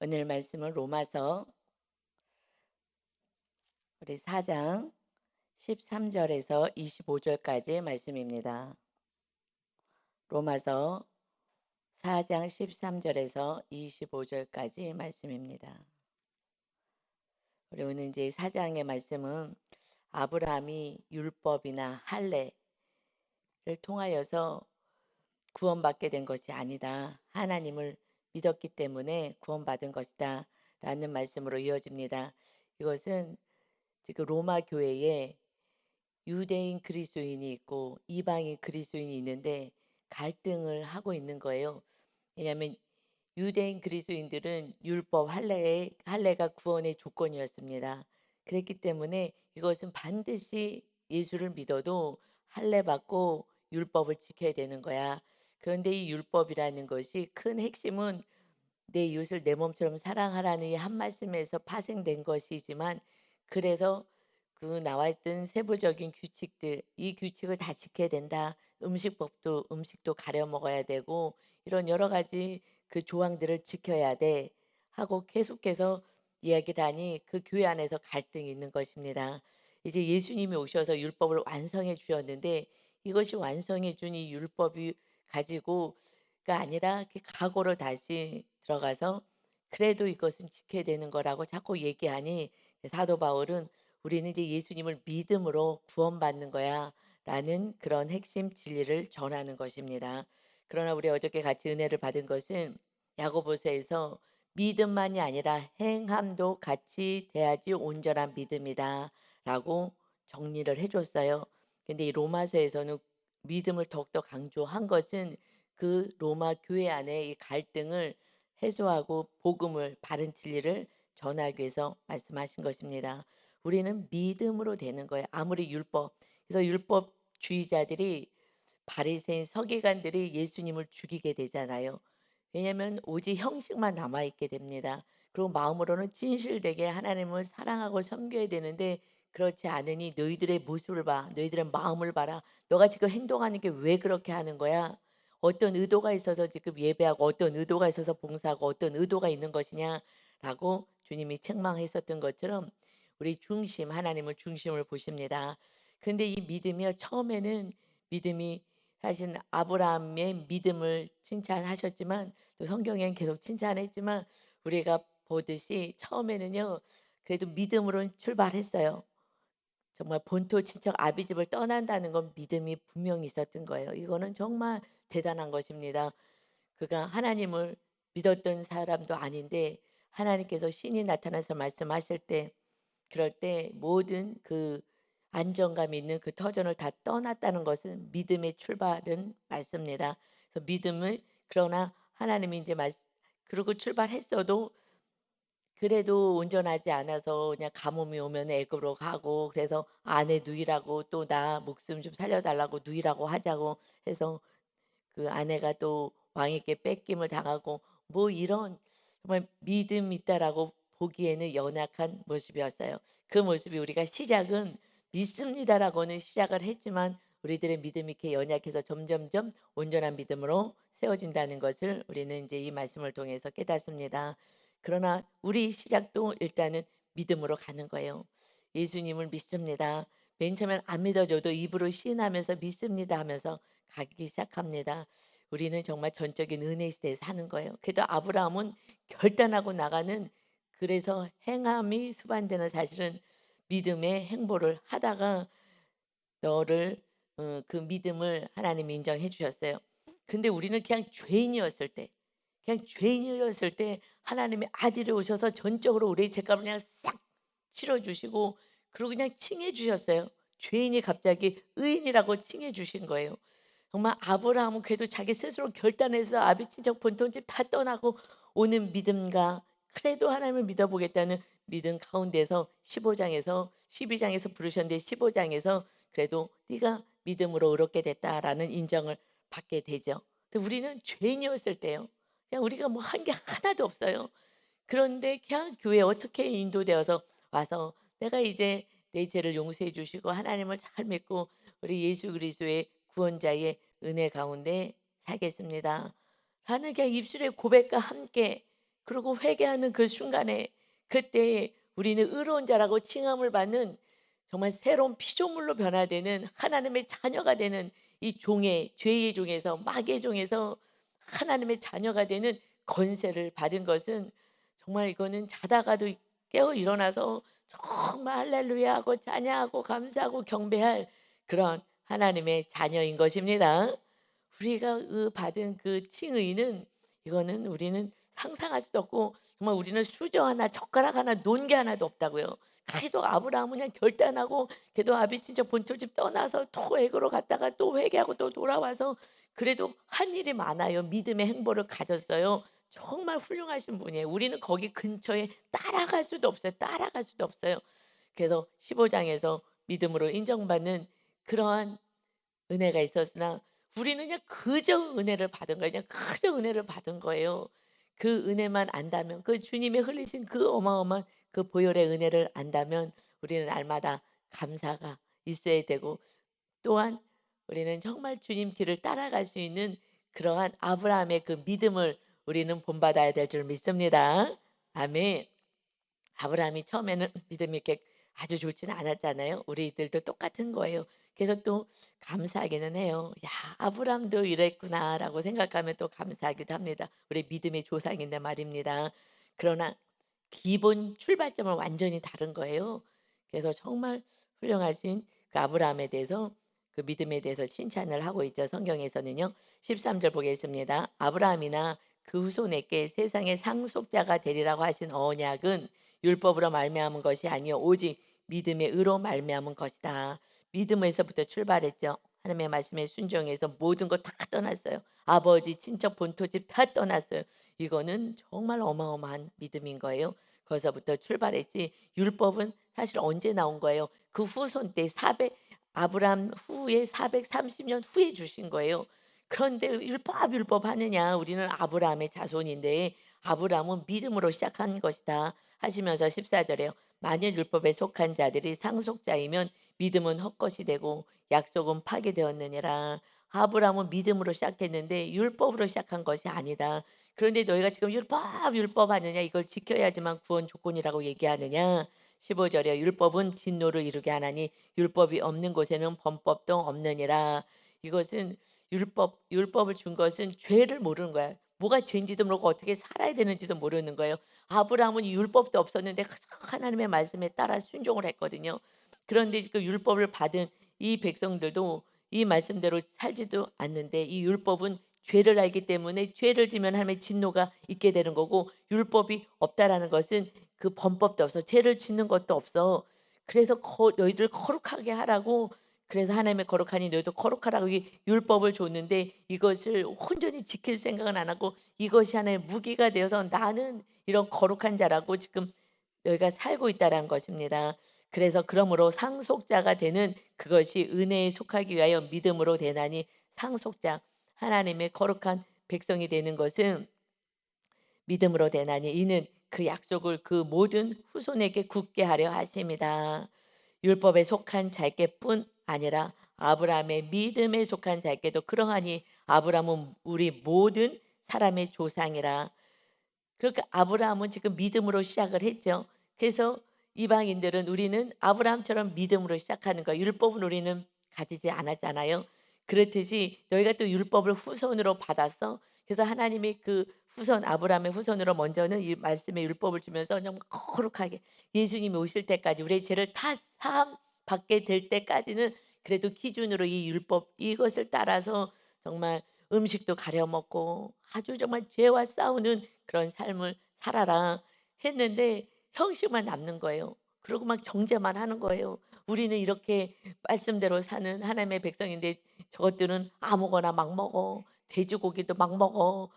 오늘 말씀은 로마서 우리 4장 13절에서 25절까지의 말씀입니다. 로마서 4장 13절에서 25절까지 말씀입니다. 우리 오늘 이제 4장의 말씀은 아브라함이 율법이나 할례를 통하여서 구원받게 된 것이 아니다. 하나님을 믿었기 때문에 구원받은 것이다. 라는 말씀으로 이어집니다. 이것은 지금 로마 교회에 유대인 그리스도인이 있고 이방인 그리스도인이 있는데 갈등을 하고 있는 거예요. 왜냐하면 유대인 그리스도인들은 율법 할례가 구원의 조건이었습니다. 그랬기 때문에 이것은 반드시 예수를 믿어도 할례 받고 율법을 지켜야 되는 거야. 그런데 이 율법이라는 것이 큰 핵심은 내 이웃을 내 몸처럼 사랑하라는 이 한 말씀에서 파생된 것이지만, 그래서 그 나와 있던 세부적인 규칙들, 이 규칙을 다 지켜야 된다. 음식도 가려 먹어야 되고 이런 여러 가지 그 조항들을 지켜야 돼 하고 계속해서 이야기를 하니 그 교회 안에서 갈등이 있는 것입니다. 이제 예수님이 오셔서 율법을 완성해 주셨는데, 이것이 완성해 준 이 율법이 가지고가 아니라 그 각오로 다시 들어가서 그래도 이것은 지켜야 되는 거라고 자꾸 얘기하니, 사도 바울은 우리는 이제 예수님을 믿음으로 구원받는 거야 라는 그런 핵심 진리를 전하는 것입니다. 그러나 우리 어저께 같이 은혜를 받은 것은 야고보서에서 믿음만이 아니라 행함도 같이 돼야지 온전한 믿음이다 라고 정리를 해줬어요. 근데 이 로마서에서는 믿음을 더욱더 강조한 것은 그 로마 교회 안에 이 갈등을 해소하고 복음을, 바른 진리를 전하기 위해서 말씀하신 것입니다. 우리는 믿음으로 되는 거예요. 아무리 그래서 율법주의자들이, 바리새인 서기관들이 예수님을 죽이게 되잖아요. 왜냐하면 오직 형식만 남아 있게 됩니다. 그리고 마음으로는 진실되게 하나님을 사랑하고 섬겨야 되는데 그렇지 않으니 너희들의 모습을 봐, 너희들의 마음을 봐라. 너가 지금 행동하는 게 왜 그렇게 하는 거야? 어떤 의도가 있어서 지금 예배하고 어떤 의도가 있어서 봉사하고 어떤 의도가 있는 것이냐라고 주님이 책망했었던 것처럼 우리 하나님을 중심을 보십니다. 그런데 이 믿음이요, 처음에는 믿음이, 사실 아브라함의 믿음을 칭찬하셨지만 또 성경엔 계속 칭찬했지만 우리가 보듯이 처음에는요 그래도 믿음으로 출발했어요. 정말 본토 친척 아비집을 떠난다는 건 믿음이 분명히 있었던 거예요. 이거는 정말 대단한 것입니다. 그가 하나님을 믿었던 사람도 아닌데 하나님께서 신이 나타나서 말씀하실 때, 그럴 때 모든 그 안정감 있는 그 터전을 다 떠났다는 것은 믿음의 출발은 맞습니다. 그래서 믿음을, 그러나 하나님이 이제 그러고 출발했어도 그래도 온전하지 않아서 그냥 가뭄이 오면 애굽으로 가고, 그래서 아내 누이라고 또 나 목숨 좀 살려달라고 누이라고 하자고 해서 그 아내가 또 왕에게 뺏김을 당하고, 뭐 이런 정말 믿음 있다라고 보기에는 연약한 모습이었어요. 그 모습이 우리가 시작은 믿습니다라고는 시작을 했지만 우리들의 믿음이 이렇게 연약해서 점점점 온전한 믿음으로 세워진다는 것을 우리는 이제 이 말씀을 통해서 깨닫습니다. 그러나 우리 시작도 일단은 믿음으로 가는 거예요. 예수님을 믿습니다. 맨 처음엔 안 믿어줘도 입으로 시인하면서 믿습니다 하면서 가기 시작합니다. 우리는 정말 전적인 은혜 시대에 사는 거예요. 그래도 아브라함은 결단하고 나가는, 그래서 행함이 수반되는, 사실은 믿음의 행보를 하다가 너를 그 믿음을 하나님이 인정해 주셨어요. 근데 우리는 그냥 죄인이었을 때 하나님의 아들이 오셔서 전적으로 우리의 죄값을 그냥 싹 치러 주시고 그리고 그냥 칭해 주셨어요. 죄인이 갑자기 의인이라고 칭해 주신 거예요. 정말 아브라함은 그래도 자기 스스로 결단해서 아비 친척 본토집 다 떠나고 오는 믿음과, 그래도 하나님을 믿어보겠다는 믿음 가운데서 15장에서 12장에서 부르셨는데 15장에서 그래도 네가 믿음으로 의롭게 됐다라는 인정을 받게 되죠. 근데 우리는 죄인이었을 때요, 그냥 우리가 뭐 한 게 하나도 없어요. 그런데 그냥 교회에 어떻게 인도되어서 와서 내가 이제 내 죄를 용서해 주시고 하나님을 잘 믿고 우리 예수 그리스도의 구원자의 은혜 가운데 살겠습니다 하는 그냥 입술의 고백과 함께 그리고 회개하는 그 순간에 그때 우리는 의로운 자라고 칭함을 받는 정말 새로운 피조물로 변화되는 하나님의 자녀가 되는 이 종의 죄의 종에서 마귀의 종에서 하나님의 자녀가 되는 권세를 받은 것은 정말 이거는 자다가도 깨어 일어나서 정말 할렐루야 하고 찬양하고 감사하고 경배할 그런 하나님의 자녀인 것입니다. 우리가 받은 그 칭의는 이거는 우리는 상상할 수도 없고 정말 우리는 수저 하나 젓가락 하나 놓은 게 하나도 없다고요. 그래도 아브라함은 그냥 결단하고 걔도 아비 친척 본토집 떠나서 또 애굽으로 갔다가 또 회개하고 또 돌아와서 그래도 한 일이 많아요. 믿음의 행보를 가졌어요. 정말 훌륭하신 분이에요. 우리는 거기 근처에 따라갈 수도 없어요. 따라갈 수도 없어요. 그래서 15장에서 믿음으로 인정받는 그러한 은혜가 있었으나 우리는 그냥 그저 은혜를 받은 거예요. 그냥 그저 은혜를 받은 거예요. 그 은혜만 안다면 그 주님의 흘리신 그 어마어마한 그 보혈의 은혜를 안다면 우리는 날마다 감사가 있어야 되고 또한 우리는 정말 주님 길을 따라갈 수 있는 그러한 아브라함의 그 믿음을 우리는 본받아야 될 줄 믿습니다. 아멘. 아브라함이 처음에는 믿음이 이렇게 아주 좋지는 않았잖아요. 우리들도 똑같은 거예요. 그래서 또 감사하기는 해요. '야 아브라함도 이랬구나.'라고 생각하면 또 감사하기도 합니다. 우리 믿음의 조상인데 말입니다. 그러나 기본 출발점은 완전히 다른 거예요. 그래서 정말 훌륭하신 그 아브라함에 대해서 그 믿음에 대해서 칭찬을 하고 있죠. 성경에서는요. 13절 보겠습니다. 아브라함이나 그 후손에게 세상의 상속자가 되리라고 하신 언약은 율법으로 말미암은 것이 아니요 오직 믿음의 의로 말미암은 것이다. 믿음에서부터 출발했죠. 하나님의 말씀에 순종해서 모든 거 다 떠났어요. 아버지, 친척, 본토집 다 떠났어요. 이거는 정말 어마어마한 믿음인 거예요. 거기서부터 출발했지 율법은 사실 언제 나온 거예요? 그 후손 때 400 아브람 후에 430년 후에 주신 거예요. 그런데 율법 하느냐 우리는 아브라함의 자손인데 아브라함은 믿음으로 시작한 것이다 하시면서 14절에요. 만일 율법에 속한 자들이 상속자이면 믿음은 헛것이 되고 약속은 파괴되었느니라. 아브라함은 믿음으로 시작했는데 율법으로 시작한 것이 아니다. 그런데 너희가 지금 율법 하느냐 이걸 지켜야지만 구원 조건이라고 얘기하느냐. 15절에 율법은 진노를 이루게 하나니 율법이 없는 곳에는 범법도 없느니라. 이것은 율법을 준 것은 죄를 모르는 거야. 뭐가 죄인지도 모르고 어떻게 살아야 되는지도 모르는 거예요. 아브라함은 율법도 없었는데 하나님의 말씀에 따라 순종을 했거든요. 그런데 그 율법을 받은 이 백성들도 이 말씀대로 살지도 않는데 이 율법은 죄를 알기 때문에 죄를 지면 하나님의 진노가 있게 되는 거고 율법이 없다라는 것은 그 범법도 없어. 죄를 짓는 것도 없어. 그래서 너희들 거룩하게 하라고 그래서 하나님의 거룩하니 너희도 거룩하라고 이 율법을 줬는데 이것을 온전히 지킬 생각은 안 하고 이것이 하나의 무기가 되어서 나는 이런 거룩한 자라고 지금 너희가 살고 있다라는 것입니다. 그래서 그러므로 상속자가 되는 그것이 은혜에 속하기 위하여 믿음으로 되나니 상속자 하나님의 거룩한 백성이 되는 것은 믿음으로 되나니 이는 그 약속을 그 모든 후손에게 굳게 하려 하심이다. 율법에 속한 자에게뿐 아니라 아브라함의 믿음에 속한 자에게도 그러하니 아브라함은 우리 모든 사람의 조상이라. 그러니까 아브라함은 지금 믿음으로 시작을 했죠. 그래서 이방인들은 우리는 아브라함처럼 믿음으로 시작하는 거예요. 율법은 우리는 가지지 않았잖아요. 그렇듯이 너희가 또 율법을 후손으로 받았어. 그래서 하나님이 그 후손 아브라함의 후손으로 먼저는 이 말씀의 율법을 주면서 정말 거룩하게 예수님이 오실 때까지 우리의 죄를 다 사함 받게 될 때까지는 그래도 기준으로 이 율법 이것을 따라서 정말 음식도 가려 먹고 아주 정말 죄와 싸우는 그런 삶을 살아라 했는데 형식만 남는 거예요. 그리고 막 정죄만 하는 거예요. 우리는 이렇게 말씀대로 사는 하나님의 백성인데 저것들은 아무거나 막 먹어. 돼지고기도 막 먹어.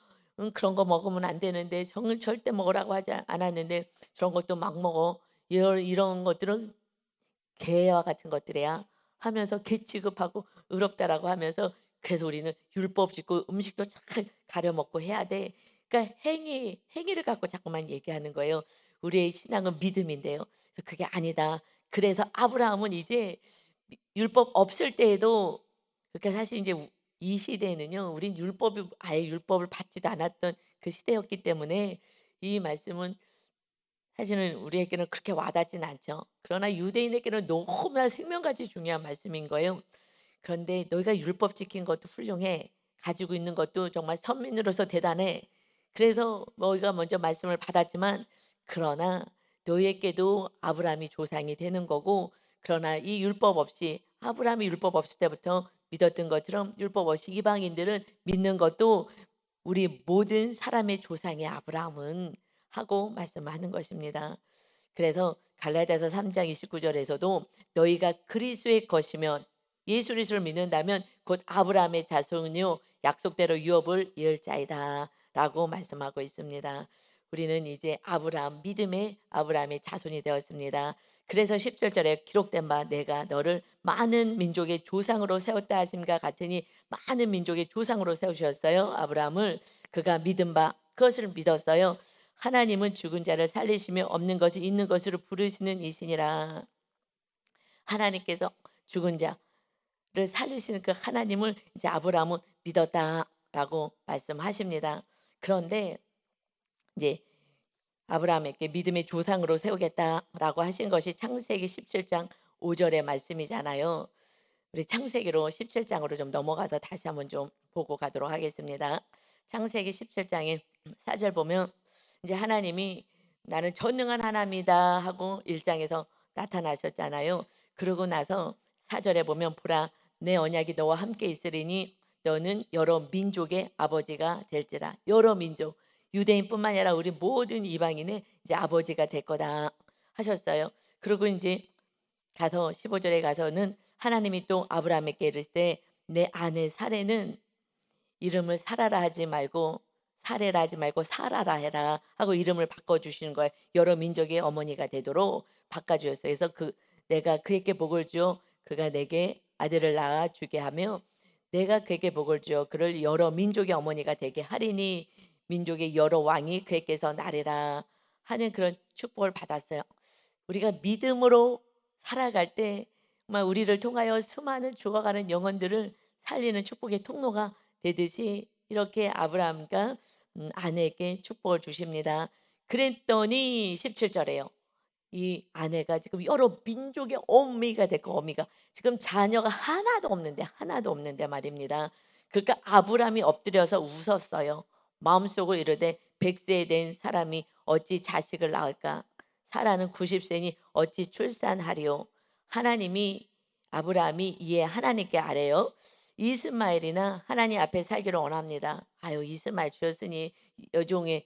그런 거 먹으면 안 되는데 정을 절대 먹으라고 하지 않았는데 저런 것도 막 먹어. 이런 것들은 개와 같은 것들이야 하면서 개 취급하고 의롭다라고 하면서 그래서 우리는 율법 짓고 음식도 잘 가려 먹고 해야 돼. 그러니까 행위를 갖고 자꾸만 얘기하는 거예요. 우리의 신앙은 믿음인데요. 그래서 그게 아니다. 그래서 아브라함은 이제 율법 없을 때에도 그러니까 사실 이제 이 시대에는요. 우린 율법이 아예 율법을 받지도 않았던 그 시대였기 때문에 이 말씀은 사실은 우리에게는 그렇게 와닿지는 않죠. 그러나 유대인에게는 너무나 생명같이 중요한 말씀인 거예요. 그런데 너희가 율법 지킨 것도 훌륭해. 가지고 있는 것도 정말 선민으로서 대단해. 그래서 너희가 먼저 말씀을 받았지만 그러나 너희에게도 아브라함이 조상이 되는 거고 그러나 이 율법 없이 아브라함이 율법 없을 때부터 믿었던 것처럼 율법 없이 이방인들은 믿는 것도 우리 모든 사람의 조상이 아브라함은 하고 말씀하는 것입니다. 그래서 갈라디아서 3장 29절에서도 너희가 그리스도의 것이면 예수 그리스도를 믿는다면 곧 아브라함의 자손이요 약속대로 유업을 이을 자이다라고 말씀하고 있습니다. 우리는 이제 아브라함 믿음의 아브라함의 자손이 되었습니다. 그래서 17절에 기록된 바 내가 너를 많은 민족의 조상으로 세웠다 하심과 같으니 많은 민족의 조상으로 세우셨어요. 아브라함을 그가 믿은 바 그것을 믿었어요. 하나님은 죽은 자를 살리시며 없는 것이 있는 것으로 부르시는 이시니라. 하나님께서 죽은 자를 살리시는 그 하나님을 이제 아브라함은 믿었다라고 말씀하십니다. 그런데 이제 아브라함에게 믿음의 조상으로 세우겠다라고 하신 것이 창세기 17장 5절의 말씀이잖아요. 우리 창세기로 17장으로 좀 넘어가서 다시 한번 좀 보고 가도록 하겠습니다. 창세기 17장의 4절 보면 이제 하나님이 나는 전능한 하나님이다 하고 1장에서 나타나셨잖아요. 그러고 나서 4절에 보면 보라 내 언약이 너와 함께 있으리니 너는 여러 민족의 아버지가 될지라. 여러 민족 유대인뿐만 아니라 우리 모든 이방인의 이제 아버지가 될 거다 하셨어요. 그리고 이제 가서 15절에 가서는 하나님이 또 아브라함에게 이르시되 내 아내 사레는 이름을 사라라 하지 말고 사레라 하지 말고 사라라 해라 하고 이름을 바꿔 주시는 거예요. 여러 민족의 어머니가 되도록 바꿔 주셨어요. 그래서 내가 그에게 복을 주어 그가 내게 아들을 낳아 주게 하며 내가 그에게 복을 주어 그를 여러 민족의 어머니가 되게 하리니 민족의 여러 왕이 그에게서 나리라 하는 그런 축복을 받았어요. 우리가 믿음으로 살아갈 때 정말 우리를 통하여 수많은 죽어가는 영혼들을 살리는 축복의 통로가 되듯이 이렇게 아브라함과 아내에게 축복을 주십니다. 그랬더니 17절에요. 이 아내가 지금 여러 민족의 어미가 됐고 어미가 지금 자녀가 하나도 없는데 말입니다. 그러니까 아브라함이 엎드려서 웃었어요. 마음속으로 이르되 100세 된 사람이 어찌 자식을 낳을까? 사라는 90세니 어찌 출산하리요? 하나님이 아브라함이 이에 하나님께 아래요. 이스마엘이나 하나님 앞에 살기를 원합니다. 아유 이스마엘 주셨으니 여종의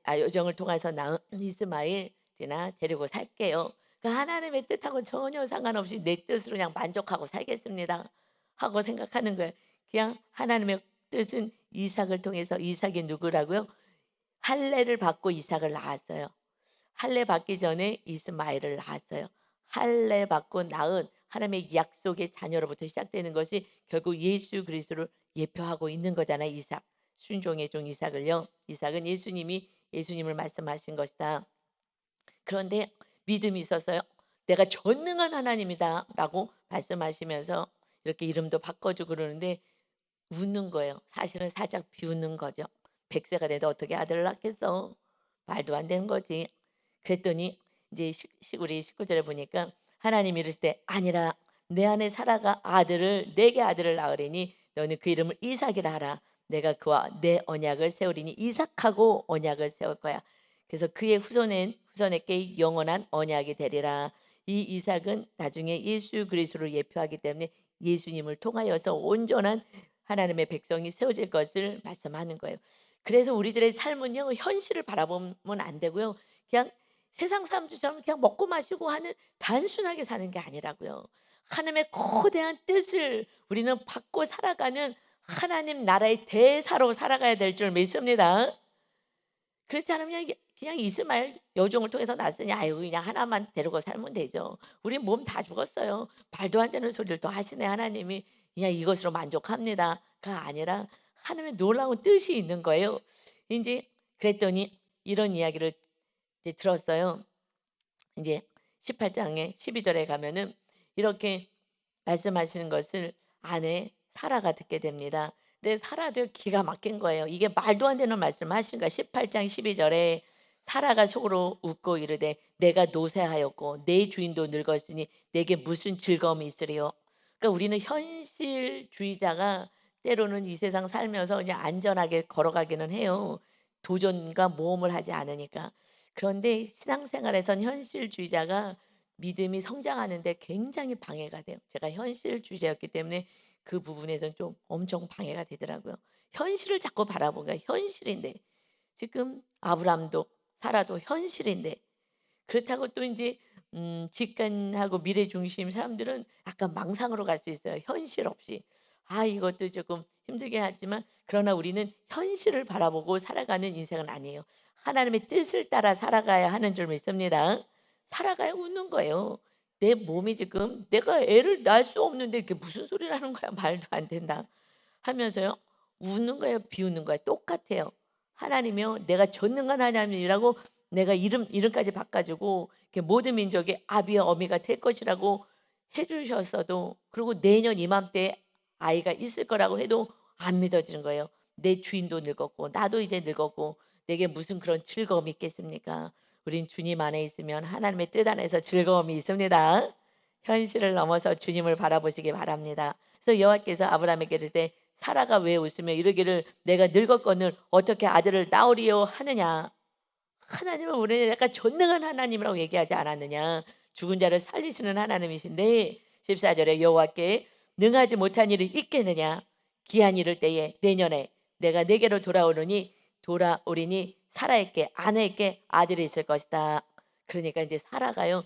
여정을 통해서 낳은 이스마엘이나 데리고 살게요. 그 하나님의 뜻하고 전혀 상관없이 내 뜻으로 그냥 만족하고 살겠습니다. 하고 생각하는 거예요. 그냥 하나님의 뜻은 이삭을 통해서 이삭이 누구라고요? 할례를 받고 이삭을 낳았어요. 할례 받기 전에 이스마엘을 낳았어요. 할례 받고 낳은 하나님의 약속의 자녀로부터 시작되는 것이 결국 예수 그리스도를 예표하고 있는 거잖아요. 이삭. 순종의 종 이삭을요. 이삭은 예수님을 말씀하신 것이다. 그런데 믿음이 있었어요. 내가 전능한 하나님이다라고 말씀하시면서 이렇게 이름도 바꿔주고 그러는데 웃는 거예요. 사실은 살짝 비웃는 거죠. 100세가 돼도 어떻게 아들을 낳겠어? 말도 안 되는 거지. 그랬더니 이제 우리 19절에 보니까 하나님이 이르시되 아니라 내 안에 사라가 내게 아들을 낳으리니 너는 그 이름을 이삭이라 하라. 내가 그와 내 언약을 세우리니 이삭하고 언약을 세울 거야. 그래서 그의 후손에게 영원한 언약이 되리라. 이 이삭은 나중에 예수 그리스도를 예표하기 때문에 예수님을 통하여서 온전한 하나님의 백성이 세워질 것을 말씀하는 거예요. 그래서 우리들의 삶은요 현실을 바라보면 안 되고요. 그냥 세상 사람들처럼 그냥 먹고 마시고 하는 단순하게 사는 게 아니라고요. 하나님의 거대한 뜻을 우리는 받고 살아가는 하나님 나라의 대사로 살아가야 될 줄 믿습니다. 그렇지 않으면 그냥 이스마엘 여종을 통해서 났으니 아유 그냥 하나만 데리고 살면 되죠. 우리 몸 다 죽었어요. 말도 안 되는 소리를 또 하시네 하나님이. 그냥 이것으로 만족합니다가 아니라 하나님의 놀라운 뜻이 있는 거예요. 이제 그랬더니 이런 이야기를 이제 들었어요. 이제 18장에 12절에 가면은 이렇게 말씀하시는 것을 아내 사라가 듣게 됩니다. 근데 사라도 기가 막힌 거예요. 이게 말도 안 되는 말씀을 하신 거야. 18장 12절에 사라가 속으로 웃고 이르되 내가 노쇠하였고 내 주인도 늙었으니 내게 무슨 즐거움이 있으리요. 그러니까 우리는 현실주의자가 때로는 이 세상 살면서 그냥 안전하게 걸어가기는 해요. 도전과 모험을 하지 않으니까. 그런데 신앙생활에선 현실주의자가 믿음이 성장하는 데 굉장히 방해가 돼요. 제가 현실주의자였기 때문에 그 부분에선 좀 엄청 방해가 되더라고요. 현실을 자꾸 바라보니까 현실인데 지금 아브라함도 사라도 현실인데 그렇다고 또 인제 직관하고 미래 중심 사람들은 약간 망상으로 갈 수 있어요, 현실 없이. 아 이것도 조금 힘들긴 하지만 그러나 우리는 현실을 바라보고 살아가는 인생은 아니에요. 하나님의 뜻을 따라 살아가야 하는 줄 믿습니다. 살아가야 웃는 거예요. 내 몸이 지금 '내가 애를 낳을 수 없는데 이게 무슨 소리를 하는 거야. 말도 안 된다.' 하면서요. 웃는 거예요, 비웃는 거예요. 똑같아요. 하나님이요. 내가 전능한 하나님이라고 내가 이름까지 바꿔 주고 이렇게 모든 민족의 아비와 어미가 될 것이라고 해 주셨어도 그리고 내년 이맘때 아이가 있을 거라고 해도 안 믿어지는 거예요. 내 주인도 늙었고 나도 이제 늙었고 내게 무슨 그런 즐거움이 있겠습니까? 우린 주님 안에 있으면 하나님의 뜻 안에서 즐거움이 있습니다. 현실을 넘어서 주님을 바라보시기 바랍니다. 그래서 여호와께서 아브라함에게 이르되 사라가 왜 웃으며 이르기를 내가 늙었거늘 어떻게 아들을 낳으리요 하느냐. 하나님은 우리는 약간 전능한 하나님이라고 얘기하지 않았느냐. 죽은 자를 살리시는 하나님이신데 14절에 여호와께 능하지 못한 일이 있겠느냐. 기한 이를 때에 내년에 내가 내게로 돌아오리니 사라에게 아내에게 아들이 있을 것이다. 그러니까 이제 사라가요.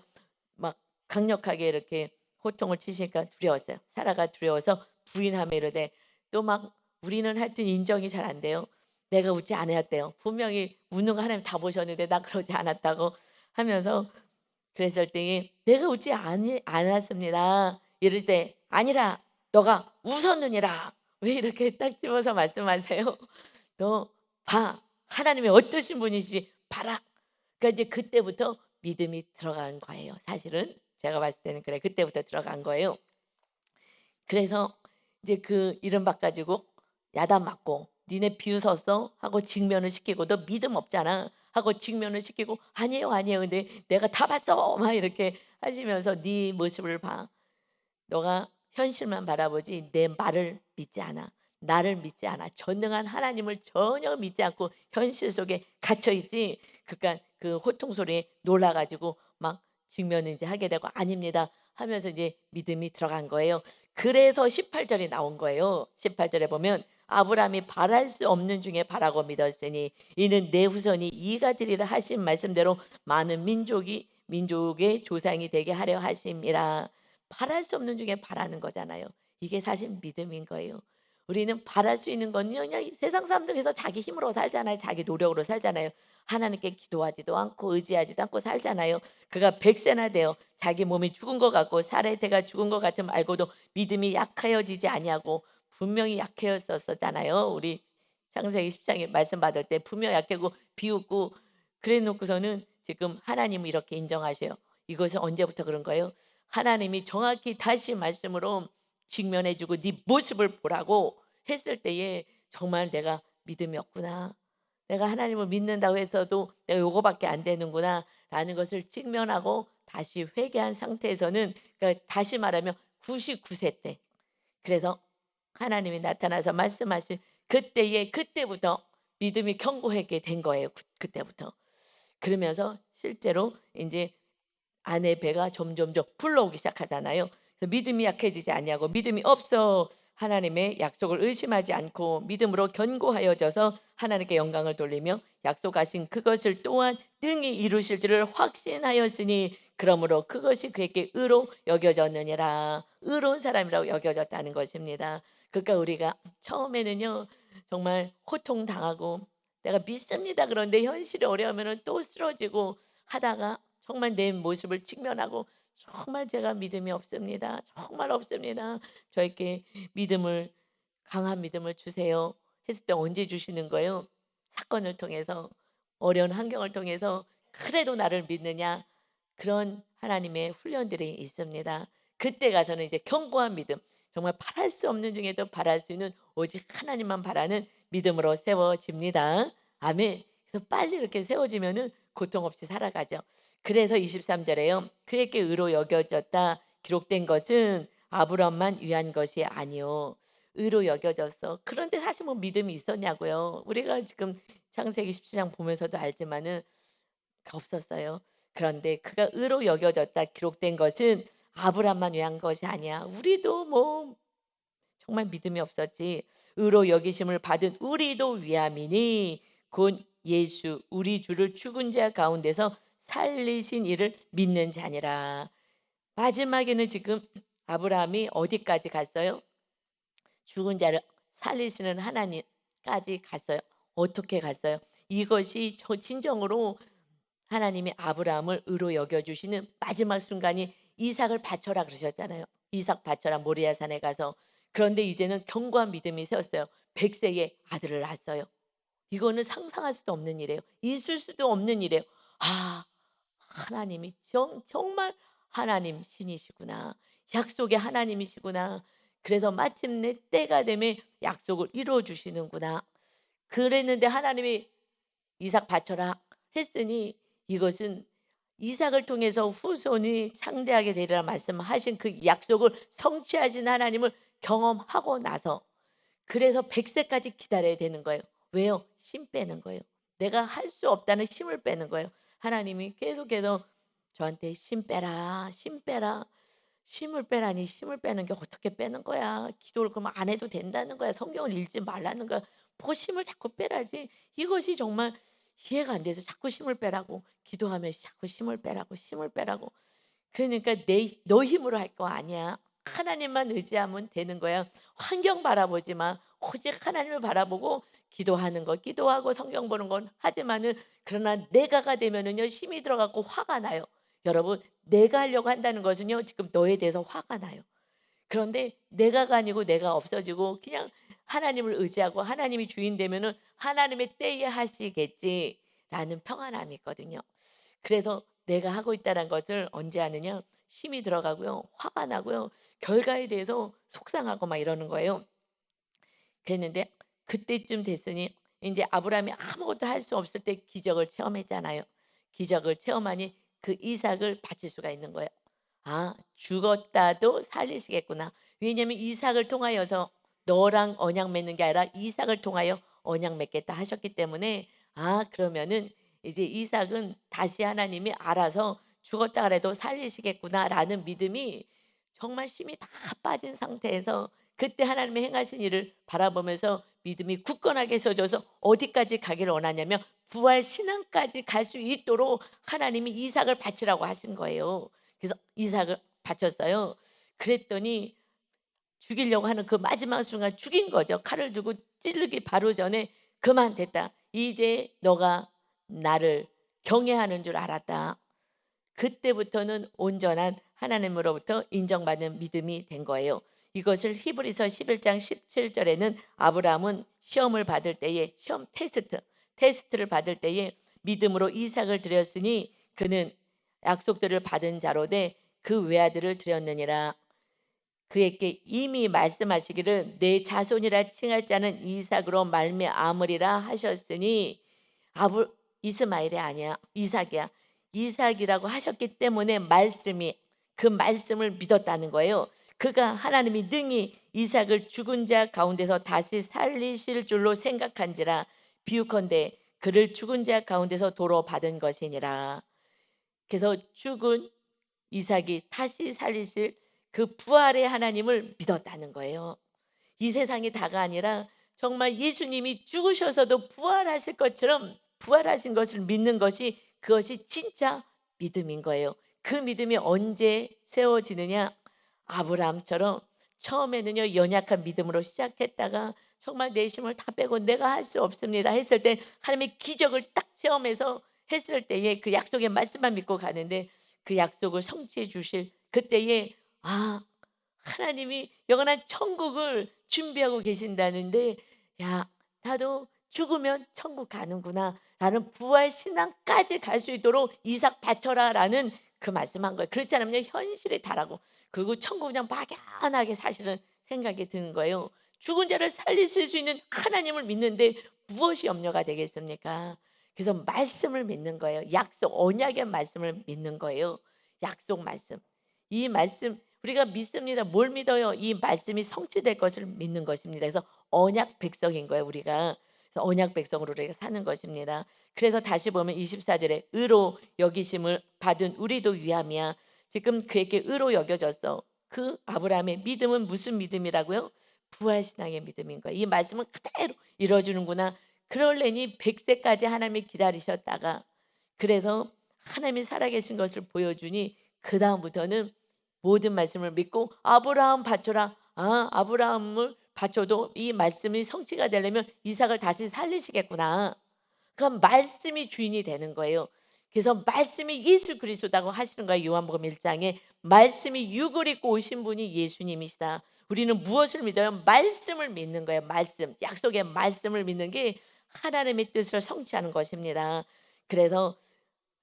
막 강력하게 이렇게 호통을 치시니까 두려웠어요. 사라가 두려워서 부인하며 이르되 또 막 우리는 하여튼 인정이 잘 안 돼요. 내가 웃지 않았대요. 분명히 웃는 거 하나님 다 보셨는데 나 그러지 않았다고 하면서 그랬을 때에 내가 웃지 않았습니다. 이르시되 아니라 너가 웃었느니라. 왜 이렇게 딱 집어서 말씀하세요? 너 봐. 하나님이 어떠신 분이신지 봐라. 그러니까 이제 그때부터 믿음이 들어간 거예요. 사실은 제가 봤을 때는 그래 그때부터 들어간 거예요. 그래서 이제 그 이름 바꿔 가지고 야단 맞고 "니네 비웃었어?" 하고 직면을 시키고 "너 믿음 없잖아." 하고 직면을 시키고 "아니에요, 아니에요. 근데 내가 다 봤어." 막 이렇게 하시면서 "네 모습을 봐. 너가 현실만 바라보지 내 말을 믿지 않아. 나를 믿지 않아. 전능한 하나님을 전혀 믿지 않고 현실 속에 갇혀 있지." 그러니까 그 호통 소리에 놀라 가지고 막 직면을 인제 하게 되고 "아닙니다." 하면서 이제 믿음이 들어간 거예요. 그래서 18 절이 나온 거예요. 18 절에 보면 "아브라함이 바랄 수 없는 중에 바라고 믿었으니 이는 내 후손이 이가 되리라 하신 말씀대로 많은 민족의 조상이 되게 하려 하심이라." 바랄 수 없는 중에 바라는 거잖아요. 이게 사실 믿음인 거예요. 우리는 바랄 수 있는 거는요 그냥 이 세상 사람들에서 자기 힘으로 살잖아요. 자기 노력으로 살잖아요. 하나님께 기도하지도 않고 의지하지도 않고 살잖아요. 그가 100세나 되어 자기 몸이 죽은 것 같고 살의 태가 죽은 것 같음 알고도 믿음이 약하여지지 아니하고 분명히 약해졌었잖아요. 우리 창세기 10장에 말씀 받을 때 분명 약하고 비웃고 그래 놓고서는 지금 하나님을 이렇게 인정하셔요. 이것은 언제부터 그런 거예요? 하나님이 정확히 다시 말씀으로 직면해 주고 네 모습을 보라고 했을 때에 정말 '내가 믿음이 없구나. 내가 하나님을 믿는다고 해서도 내가 요거밖에 안 되는구나.'라는 것을 직면하고 다시 회개한 상태에서는 그러니까 다시 말하면 99세 때 그래서 하나님이 나타나서 말씀하신 그때부터 믿음이 견고하게 된 거예요 그때부터. 그러면서 실제로 인제 아내 배가 점점점 불러오기 시작하잖아요. 그래서 믿음이 약해지지 아니하고 믿음이 없어 하나님의 약속을 의심하지 않고 믿음으로 견고하여져서 하나님께 영광을 돌리며 약속하신 그것을 또한 능히 이루실 줄을 확신하였으니 그러므로 그것이 그에게 의로 여겨졌느니라. 의로운 사람이라고 여겨졌다는 것입니다. 그러니까 우리가 처음에는요 정말 호통당하고 내가 믿습니다. 그런데 현실이 어려우면은 또 쓰러지고 하다가 정말 내 모습을 직면하고 "정말 제가 믿음이 없습니다. 정말 없습니다. 저에게 믿음을 강한 믿음을 주세요." 했을 때 언제 주시는 거예요? 사건을 통해서 어려운 환경을 통해서 "그래도 나를 믿느냐?" 그런 하나님의 훈련들이 있습니다. 그때 가서는 이제 견고한 믿음 정말 바랄 수 없는 중에도 바랄 수 있는 오직 하나님만 바라는 믿음으로 세워집니다. 아멘. 그래서 빨리 이렇게 세워지면은 고통 없이 살아가죠. 그래서 23절에요. 그에게 의로 여겨졌다 기록된 것은 아브라함만 위한 것이 아니요. 의로 여겨졌어. 그런데 사실 뭐 믿음이 있었냐고요. 우리가 지금 창세기 17장 보면서도 알지만은 없었어요. 그런데 그가 의로 여겨졌다 기록된 것은 아브라함만 위한 것이 아니야. 우리도 뭐 정말 믿음이 없었지. 의로 여기심을 받은 우리도 위함이니 곧 예수 우리 주를 죽은 자 가운데서 살리신 이를 믿는 자니라. 마지막에는 지금 아브라함이 어디까지 갔어요? 죽은 자를 살리시는 하나님까지 갔어요. 어떻게 갔어요? 이것이 진정으로 하나님이 아브라함을 의로 여겨주시는 마지막 순간이 이삭을 바쳐라 그러셨잖아요. 이삭 바쳐라 모리아 산에 가서. 그런데 이제는 견고한 믿음이 세웠어요. 100세에 아들을 낳았어요. 이거는 상상할 수도 없는 일이에요. 있을 수도 없는 일이에요. 아, 하나님이 정말 하나님 신이시구나. 약속의 하나님이시구나. 그래서 마침내 때가 되면 약속을 이루어 주시는구나. 그랬는데 하나님이 이삭 바쳐라 했으니 이것은 이삭을 통해서 후손이 창대하게 되리라 말씀하신 그 약속을 성취하신 하나님을 경험하고 나서 그래서 100세까지 기다려야 되는 거예요. 왜요? 심 빼는 거예요. 내가 할 수 없다는 힘을 빼는 거예요. 하나님이 계속해서 저한테 심 빼라, 심 빼라. 심을 빼라니 심을 빼는 게 어떻게 빼는 거야? 기도를 그러면 안 해도 된다는 거야. 성경을 읽지 말라는 거야. 뭐 심을 자꾸 빼라지. 이것이 정말 이해가 안 돼서 자꾸 심을 빼라고 기도하면 자꾸 심을 빼라고 심을 빼라고. 그러니까 너 힘으로 할 거 아니야. 하나님만 의지하면 되는 거야. 환경 바라보지 마. 오직 하나님을 바라보고 기도하는 거, 기도하고 성경 보는 건 하지만은 그러나 내가가 되면은요 힘이 들어가고 화가 나요. 여러분, 내가 하려고 한다는 것은요 지금 너에 대해서 화가 나요. 그런데 내가가 아니고 내가 없어지고 그냥 하나님을 의지하고 하나님이 주인 되면은 하나님의 때에 하시겠지라는 평안함이 있거든요. 그래서 내가 하고 있다는 것을 언제 하느냐? 힘이 들어가고요. 화가 나고요. 결과에 대해서 속상하고 막 이러는 거예요. 그랬는데 그때쯤 됐으니 이제 아브라함이 아무것도 할 수 없을 때 기적을 체험했잖아요. 기적을 체험하니 그 이삭을 바칠 수가 있는 거예요. 아, 죽었다도 살리시겠구나. 왜냐하면 이삭을 통하여서 너랑 언약 맺는 게 아니라 이삭을 통하여 언약 맺겠다 하셨기 때문에 아, 그러면은 이제 이삭은 다시 하나님이 알아서 죽었다 그래도 살리시겠구나라는 믿음이 정말 힘이 다 빠진 상태에서 그때 하나님의 행하신 일을 바라보면서 믿음이 굳건하게 서져서 어디까지 가기를 원하냐면 부활 신앙까지 갈 수 있도록 하나님이 이삭을 바치라고 하신 거예요. 그래서 이삭을 바쳤어요. 그랬더니 죽이려고 하는 그 마지막 순간 죽인 거죠. 칼을 두고 찌르기 바로 전에 그만 됐다. 이제 너가 나를 경외하는 줄 알았다. 그때부터는 온전한 하나님으로부터 인정받는 믿음이 된 거예요. 이것을 히브리서 11장 17절에는 아브라함은 시험을 받을 때에 시험 테스트를 받을 때에 믿음으로 이삭을 드렸으니 그는 약속들을 받은 자로 돼 그 외아들을 드렸느니라. 그에게 이미 말씀하시기를 내 자손이라 칭할 자는 이삭으로 말미암으리라 하셨으니 아브 이스마엘이 아니야. 이삭이야. 이삭이라고 하셨기 때문에 그 말씀을 믿었다는 거예요. 그가 하나님이 능히 이삭을 죽은 자 가운데서 다시 살리실 줄로 생각한지라 비유컨대 그를 죽은 자 가운데서 도로 받은 것이니라. 그래서 죽은 이삭이 다시 살리실 그 부활의 하나님을 믿었다는 거예요. 이 세상이 다가 아니라 정말 예수님이 죽으셔서도 부활하실 것처럼 부활하신 것을 믿는 것이 그것이 진짜 믿음인 거예요. 그 믿음이 언제 세워지느냐? 아브라함처럼 처음에는요 연약한 믿음으로 시작했다가 정말 내 힘을 다 빼고 내가 할 수 없습니다 했을 때 하나님의 기적을 딱 체험해서 했을 때에 그 약속의 말씀만 믿고 가는데 그 약속을 성취해 주실 그때에 아, 하나님이 영원한 천국을 준비하고 계신다는데 야, 나도 죽으면 천국 가는구나라는 부활 신앙까지 갈 수 있도록 이삭 바쳐라라는 그 말씀한 거예요. 그렇지 않으면 현실에 달하고 그리고 천국 그냥 막연하게 사실은 생각이 드는 거예요. 죽은 자를 살리실 수 있는 하나님을 믿는데 무엇이 염려가 되겠습니까? 그래서 말씀을 믿는 거예요. 약속, 언약의 말씀을 믿는 거예요. 약속 말씀. 이 말씀 우리가 믿습니다. 뭘 믿어요? 이 말씀이 성취될 것을 믿는 것입니다. 그래서 언약 백성인 거예요, 우리가. 그래서 언약 백성으로 우리가 사는 것입니다. 그래서 다시 보면 24절에 의로 여기심을 받은 우리도 위함이야. 지금 그에게 의로 여겨졌어. 그 아브라함의 믿음은 무슨 믿음이라고요? 부활신앙의 믿음인 거예요. 이 말씀은 그대로 이루어주는구나. 그럴래니 100세까지 하나님이 기다리셨다가 그래서 하나님이 살아계신 것을 보여주니 그 다음부터는 모든 말씀을 믿고 아브라함 바쳐라. 아, 아브라함을 바쳐도 이 말씀이 성취가 되려면 이삭을 다시 살리시겠구나. 그럼 말씀이 주인이 되는 거예요. 그래서 말씀이 예수 그리스도라고 하시는 거예요. 요한복음 1장에 말씀이 육을 입고 오신 분이 예수님이시다. 우리는 무엇을 믿어요? 말씀을 믿는 거예요. 말씀, 약속의 말씀을 믿는 게 하나님의 뜻을 성취하는 것입니다. 그래서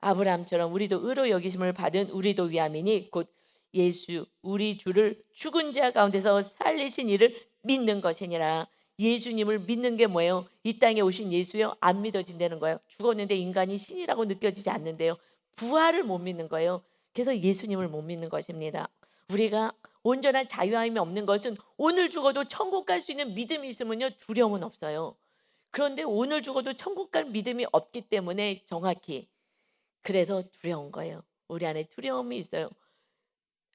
아브라함처럼 우리도 의로 여기심을 받은 우리도 위함이니 곧 예수 우리 주를 죽은 자 가운데서 살리신 이를 믿는 것이니라. 예수님을 믿는 게 뭐예요? 이 땅에 오신 예수요? 안 믿어진다는 거예요. 죽었는데 인간이 신이라고 느껴지지 않는데요. 부활을 못 믿는 거예요. 그래서 예수님을 못 믿는 것입니다. 우리가 온전한 자유함이 없는 것은 오늘 죽어도 천국 갈 수 있는 믿음이 있으면요 두려움은 없어요. 그런데 오늘 죽어도 천국 갈 믿음이 없기 때문에 정확히 그래서 두려운 거예요. 우리 안에 두려움이 있어요.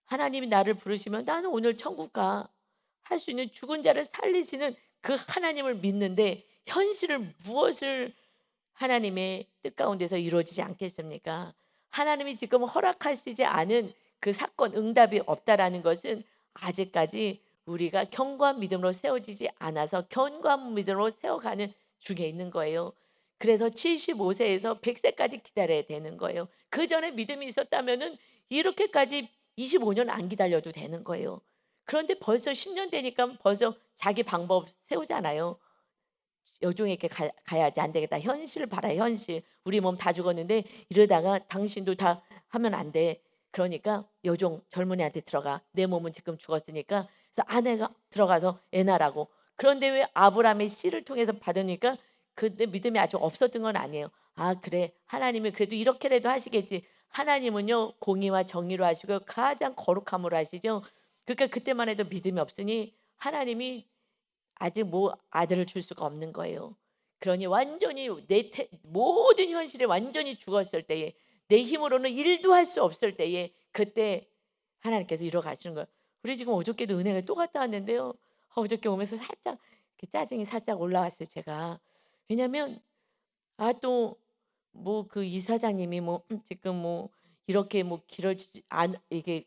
하나님이 나를 부르시면 나는 오늘 천국 가. 할 수 있는 죽은 자를 살리시는 그 하나님을 믿는데 현실을 무엇을 하나님의 뜻 가운데서 이루어지지 않겠습니까? 하나님이 지금 허락하시지 않은 그 사건 응답이 없다라는 것은 아직까지 우리가 견고한 믿음으로 세워지지 않아서 견고한 믿음으로 세워가는 중에 있는 거예요. 그래서 75세에서 100세까지 기다려야 되는 거예요. 그 전에 믿음이 있었다면은 이렇게까지 25년 안 기다려도 되는 거예요. 그런데 벌써 10년 되니까 벌써 자기 방법 세우잖아요. 여종에게 가야지 안 되겠다. 현실을 봐라 현실. 우리 몸 다 죽었는데 이러다가 당신도 다 하면 안 돼. 그러니까 여종 젊은이한테 들어가. 내 몸은 지금 죽었으니까. 그래서 아내가 들어가서 애 낳으라고. 그런데 왜 아브라함의 씨를 통해서 받으니까 그때 믿음이 아주 없었던 건 아니에요. 아 그래 하나님이 그래도 이렇게라도 하시겠지. 하나님은요 공의와 정의로 하시고 가장 거룩함으로 하시죠. 그러니까 그때만 해도 믿음이 없으니 하나님이 아직 뭐 아들을 줄 수가 없는 거예요. 그러니 완전히 모든 현실이 완전히 죽었을 때에 내 힘으로는 일도 할 수 없을 때에 그때 하나님께서 이루어 가시는 거예요. 우리 지금 어저께도 은행에 또 갔다 왔는데요. 어저께 오면서 살짝 이렇게 짜증이 살짝 올라왔어요, 제가. 왜냐면 아 또 뭐 그 이사장님이 뭐 지금 뭐 이렇게 뭐 길어지지 않 이게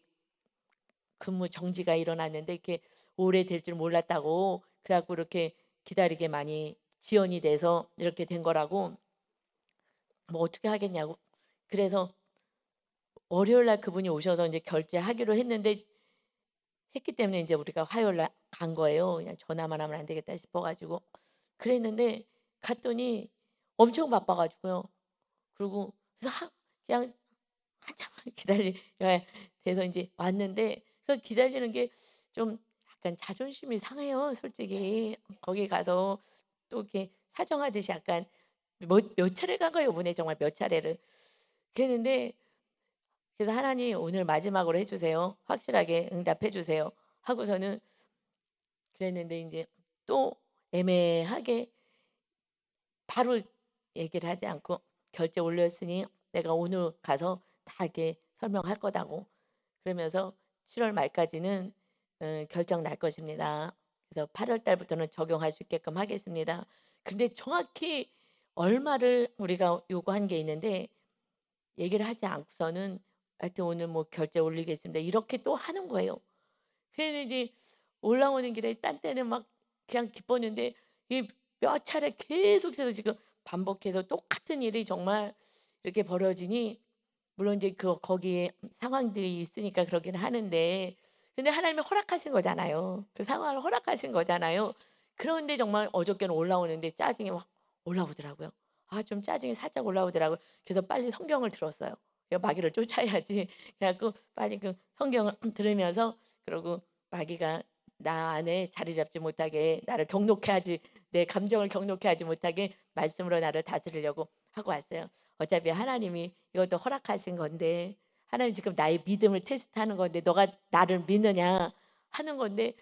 근무 정지가 일어났는데 이렇게 오래 될 줄 몰랐다고 그래 갖고 이렇게 기다리게 많이 지연이 돼서 이렇게 된 거라고 뭐 어떻게 하겠냐고. 그래서 월요일 날 그분이 오셔서 이제 결제하기로 했기 때문에 이제 우리가 화요일 날 간 거예요. 그냥 전화만 하면 안 되겠다 싶어 가지고. 그랬는데 갔더니 엄청 바빠 가지고요. 그리고 그래서 그냥 한참을 기다려야 돼서 인제 왔는데 그 기다리는 게 좀 약간 자존심이 상해요 솔직히. 거기 가서 또 이렇게 사정하듯이 약간 몇 차례 간 거예요 이번에 정말 몇 차례를. 그랬는데 그래서 "하나님 오늘 마지막으로 해 주세요. 확실하게 응답해 주세요." 하고서는 그랬는데 인제 또 애매하게 바로 얘기를 하지 않고 "결제 올렸으니 내가 오늘 가서 다 이렇게 설명할 거다."고 그러면서 7월 말까지는 결정 날 것입니다. 그래서 8월 달부터는 적용할 수 있게끔 하겠습니다. 근데 정확히 얼마를 우리가 요구한 게 있는데 얘기를 하지 않고서는 하여튼 "오늘 뭐 결제 올리겠습니다." 이렇게 또 하는 거예요. 그래서 이제 올라오는 길에 딴 때는 막 그냥 기뻤는데 이 몇 차례 계속해서 지금 반복해서 똑같은 일이 정말 이렇게 벌어지니 물론 이제 거기에 상황들이 있으니까 그러긴 하는데 근데 하나님이 허락하신 거잖아요. 그 상황을 허락하신 거잖아요. 그런데 정말 어저께는 올라오는데 짜증이 확 올라오더라고요. 아 좀 짜증이 살짝 올라오더라고요. 그래서 빨리 성경을 들었어요. 내가 마귀를 쫓아야지. 그래 갖고 빨리 그 성경을 들으면서 그러고 마귀가 나 안에 자리 잡지 못하게 나를 경록해 하지 내 감정을 경록해 하지 못하게 말씀으로 나를 다스리려고 하고 왔어요. 어차피 하나님이 이것도 허락하신 건데 하나님 지금 나의 믿음을 테스트하는 건데 너가 나를 믿느냐 하는 건데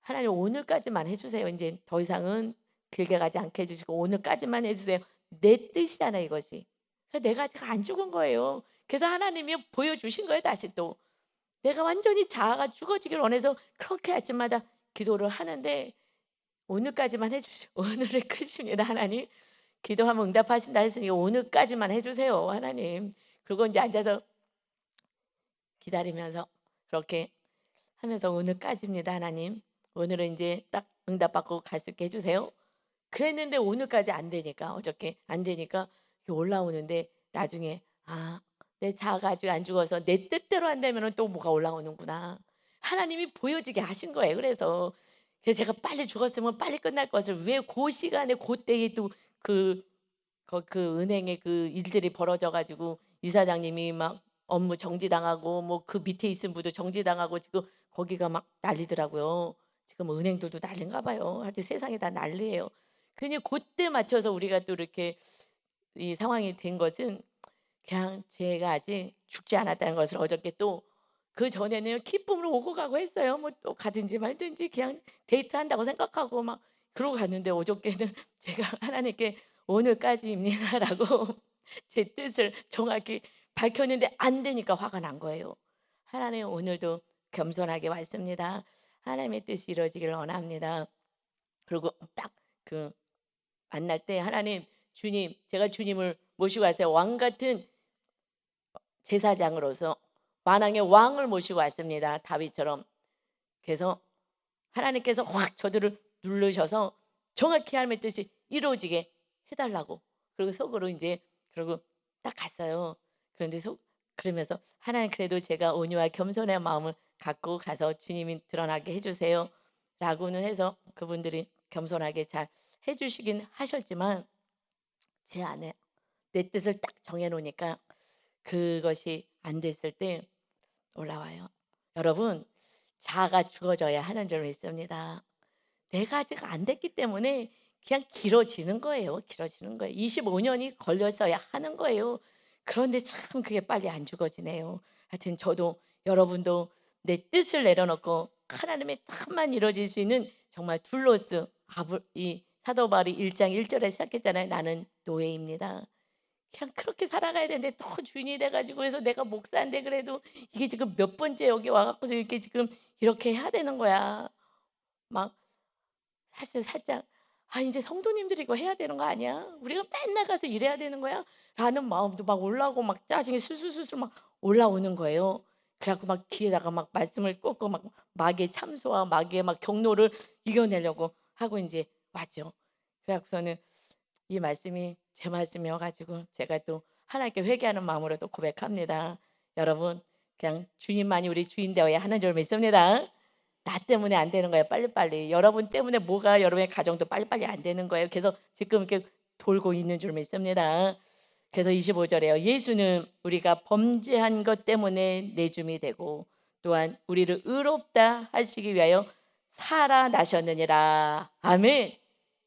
하나님 오늘까지만 해 주세요. 인제 더 이상은 길게 가지 않게 해 주시고 오늘까지만 해 주세요. 내 뜻이잖아 이것이. 그래서 내가 아직 안 죽은 거예요. 그래서 하나님이 보여주신 거예요 다시 또. 내가 완전히 자아가 죽어지길 원해서 그렇게 아침마다 기도를 하는데 오늘까지만 해 주시 오늘의 끝입니다 하나님. 기도하면 응답하신다 했으니 오늘까지만 해 주세요 하나님. 그리고 인제 앉아서 기다리면서 그렇게 하면서 오늘까지입니다 하나님. 오늘은 인제 딱 응답받고 갈 수 있게 해 주세요. 그랬는데 오늘까지 안 되니까 어저께 안 되니까 이게 올라오는데 나중에 '아 내 자아가 아직 안 죽어서 내 뜻대로 한다면은 또 뭐가 올라오는구나.' 하나님이 보여지게 하신 거예요 그래서. 그래서 제가 빨리 죽었으면 빨리 끝날 것을 왜 고 시간에 고때에 또 그 그 은행에 그 일들이 벌어져 가지고 이사장님이 막 업무 정지당하고 뭐 그 밑에 있은 분도 정지당하고 지금 거기가 막 난리더라고요. 지금 은행들도 난리인가 봐요. 하여튼 세상이 다 난리예요. 그니 고때 맞춰서 우리가 또 이렇게 이 상황이 된 것은 그냥 제가 아직 죽지 않았다는 것을 어저께 또 그전에는 기쁨으로 오고 가고 했어요. 뭐 또 가든지 말든지 그냥 데이트한다고 생각하고 막 그러고 갔는데 어저께는 제가 하나님께 "오늘까지입니다."라고 제 뜻을 정확히 밝혔는데 안 되니까 화가 난 거예요. 하나님 오늘도 겸손하게 왔습니다. 하나님의 뜻이 이루어지기를 원합니다. 그리고 딱 그 만날 때 하나님, 주님 제가 주님을 모시고 왔어요. 왕 같은 제사장으로서 만왕의 왕을 모시고 왔습니다. 다윗처럼. 그래서 하나님께서 확 저들을 누르셔서 정확히 하나님의 뜻이 이루어지게 해 달라고. 그리고 속으로 인제 그러고 딱 갔어요. 그런데 속 그러면서 "하나님 그래도 제가 온유와 겸손의 마음을 갖고 가서 주님이 드러나게 해 주세요."라고는 해서 그분들이 겸손하게 잘 해 주시긴 하셨지만 제 안에 내 뜻을 딱 정해 놓으니까 그것이 안 됐을 때 올라와요. 여러분 자아가 죽어져야 하는 줄 믿습니다. 내가 아직 안 됐기 때문에 그냥 길어지는 거예요. 길어지는 거예요. 25 년이 걸렸어야 하는 거예요. 그런데 참 그게 빨리 안 죽어지네요. 하여튼 저도 여러분도 내 뜻을 내려놓고 하나님의 뜻만 이루어질 수 있는 정말 둘로스 아브 이 사도 바울이 1장 1 절에 시작했잖아요. "나는 노예입니다." 그냥 그렇게 살아가야 되는데 또 주인이 돼 가지고 해서 내가 목사인데 그래도 이게 지금 몇 번째 여기 와 갖고서 이렇게 지금 이렇게 해야 되는 거야. 막 사실 살짝 '아 인제 성도님들이 이거 해야 되는 거 아니야? 우리가 맨날 가서 일해야 되는 거야?' 라는 마음도 막 올라오고 막 짜증이 술술술술 막 올라오는 거예요. 그래 갖고 막 귀에다가 막 말씀을 꽂고 막 마귀의 참소와 마귀의 막 경로를 이겨내려고 하고 인제 왔죠. 그래 갖고서는 이 말씀이 제 말씀이어 가지고 제가 또 하나님께 회개하는 마음으로 또 고백합니다. 여러분 그냥 주님만이 우리 주인 되어야 하는 줄 믿습니다. 나 때문에 안 되는 거예요 빨리빨리. 여러분 때문에 뭐가 여러분의 가정도 빨리빨리 안 되는 거예요. 그래서 지금 이렇게 돌고 있는 줄 믿습니다. 그래서 25 절에요. "예수는 우리가 범죄한 것 때문에 내줌이 되고 또한 우리를 의롭다 하시기 위하여 살아나셨느니라." 아멘.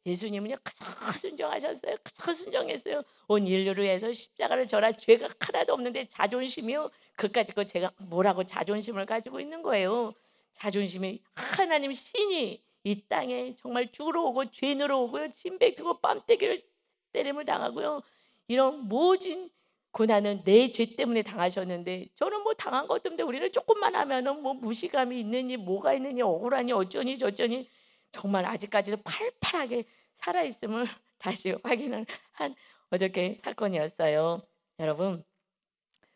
예수님은요 그저 순종하셨어요. 그저 순종했어요. 온 인류를 위해서 십자가를 져라 죄가 하나도 없는데 자존심이요. 그까짓 거 제가 뭐라고 자존심을 가지고 있는 거예요. 자존심이 하나님 신이 이 땅에 정말 죽으러 오고 죄인으로 오고요. 침 뱉고 뺨때기를 때림을 당하고요. 이런 모진 고난을 내 죄 때문에 당하셨는데 저는 뭐 당한 것도 없는데 우리는 조금만 하면은 뭐 무시감이 있느니 뭐가 있느니 억울하니 어쩌니 저쩌니 정말 아직까지도 팔팔하게 살아 있음을 다시 확인을 한 어저께 사건이었어요. 여러분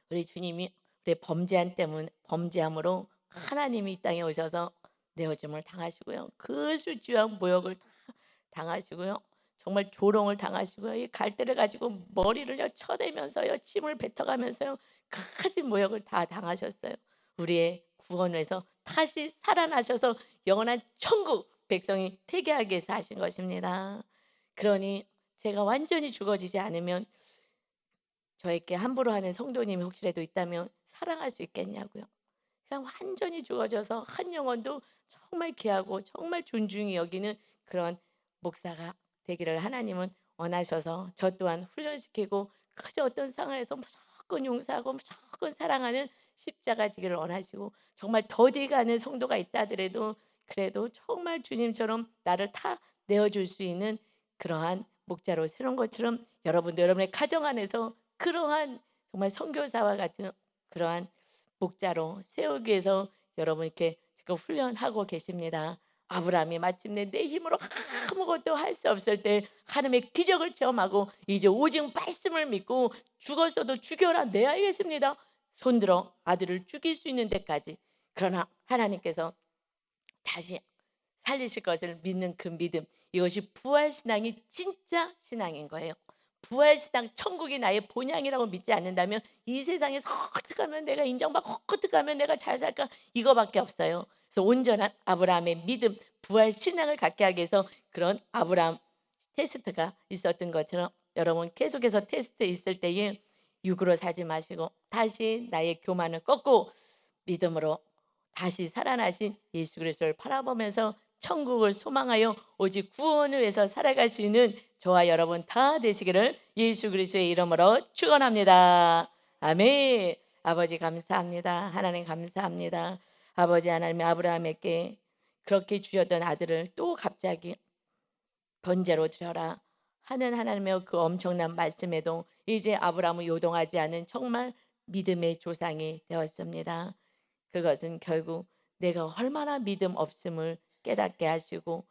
우리 주님이 우리의 범죄함으로 하나님이 이 땅에 오셔서 내어줌을 당하시고요. 그 수치와 모욕을 다 당하시고요. 정말 조롱을 당하시고요. 이 갈대를 가지고 머리를요 쳐대면서요. 침을 뱉어가면서요. 가진 모욕을 다 당하셨어요. 우리의 구원을 해서 다시 살아나셔서 영원한 천국 백성이 태계하기 위해서 하신 것입니다. 그러니 제가 완전히 죽어지지 않으면 저에게 함부로 하는 성도님이 혹시라도 있다면 사랑할 수 있겠냐고요. 그냥 완전히 주어져서 한 영혼도 정말 귀하고 정말 존중이 여기는 그런 목사가 되기를 하나님은 원하셔서 저 또한 훈련시키고 그저 어떤 상황에서 무조건 용서하고 무조건 사랑하는 십자가 지기를 원하시고 정말 더디 가는 성도가 있다 하더라도 그래도 정말 주님처럼 나를 다 내어줄 수 있는 그러한 목자로 세운 것처럼 여러분도 여러분의 가정 안에서 그러한 정말 선교사와 같은 그러한 목자로 세우기 위해서 여러분 이렇게 지금 훈련하고 계십니다. 아브라함이 마침내 내 힘으로 아무것도 할 수 없을 때 하나님의 기적을 체험하고 이제 오직 말씀을 믿고 죽었어도 죽여라 내야겠습니다. 손들어 아들을 죽일 수 있는 데까지. 그러나 하나님께서 다시 살리실 것을 믿는 그 믿음, 이것이 부활신앙이 진짜 신앙인 거예요. 부활신앙, 천국이 나의 본향이라고 믿지 않는다면 이 세상에서 어떻게 하면 내가 인정받고 어떻게 하면 내가 잘 살까, 이거밖에 없어요. 그래서 온전한 아브라함의 믿음, 부활신앙을 갖게 하기 위해서 그런 아브라함 테스트가 있었던 것처럼 여러분 계속해서 테스트 있을 때에 육으로 살지 마시고 다시 나의 교만을 꺾고 믿음으로 다시 살아나신 예수 그리스도를 바라보면서 천국을 소망하여 오직 구원을 위해서 살아갈 수 있는 저와 여러분 다 되시기를 예수 그리스도의 이름으로 축원합니다. 아멘. 아버지 감사합니다. 하나님 감사합니다. 아버지 하나님, 아브라함에게 그렇게 주셨던 아들을 또 갑자기 번제로 드려라 하는 하나님의 그 엄청난 말씀에도 이제 아브라함은 요동하지 않은 정말 믿음의 조상이 되었습니다. 그것은 결국 내가 얼마나 믿음 없음을 깨닫게 하시고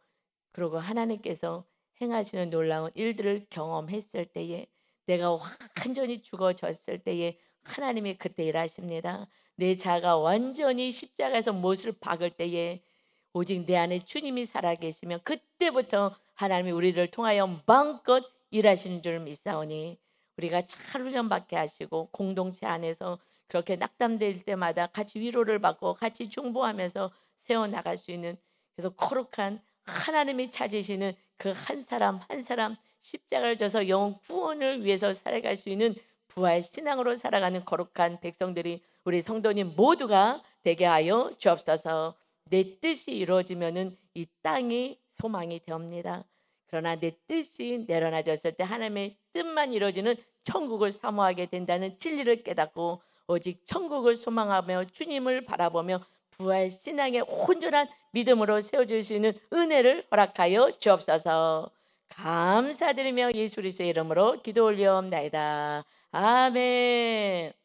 그리고 하나님께서 행하시는 놀라운 일들을 경험했을 때에 내가 완전히 죽어졌을 때에 하나님이 그때 일하십니다. 내 자가 완전히 십자가에서 못을 박을 때에 오직 내 안에 주님이 살아계시면 그때부터 하나님이 우리를 통하여 마음껏 일하시는 줄 믿사오니 우리가 잘 훈련받게 하시고 공동체 안에서 그렇게 낙담될 때마다 같이 위로를 받고 같이 중보하면서 세워나갈 수 있는, 그래서 거룩한 하나님이 찾으시는 그 한 사람 한 사람 십자가를 져서 영혼 구원을 위해서 살아갈 수 있는 부활 신앙으로 살아가는 거룩한 백성들이 우리 성도님 모두가 되게 하여 주옵소서. 내 뜻이 이루어지면은 이 땅이 소망이 되옵니다. 그러나 내 뜻이 내려놔졌을 때 하나님의 뜻만 이루어지는 천국을 사모하게 된다는 진리를 깨닫고 오직 천국을 소망하며 주님을 바라보며 부활 신앙의 온전한 믿음으로 세워주시는 은혜를 허락하여 주옵소서. 감사드리며 예수 그리스도의 이름으로 기도 올리옵나이다. 아멘.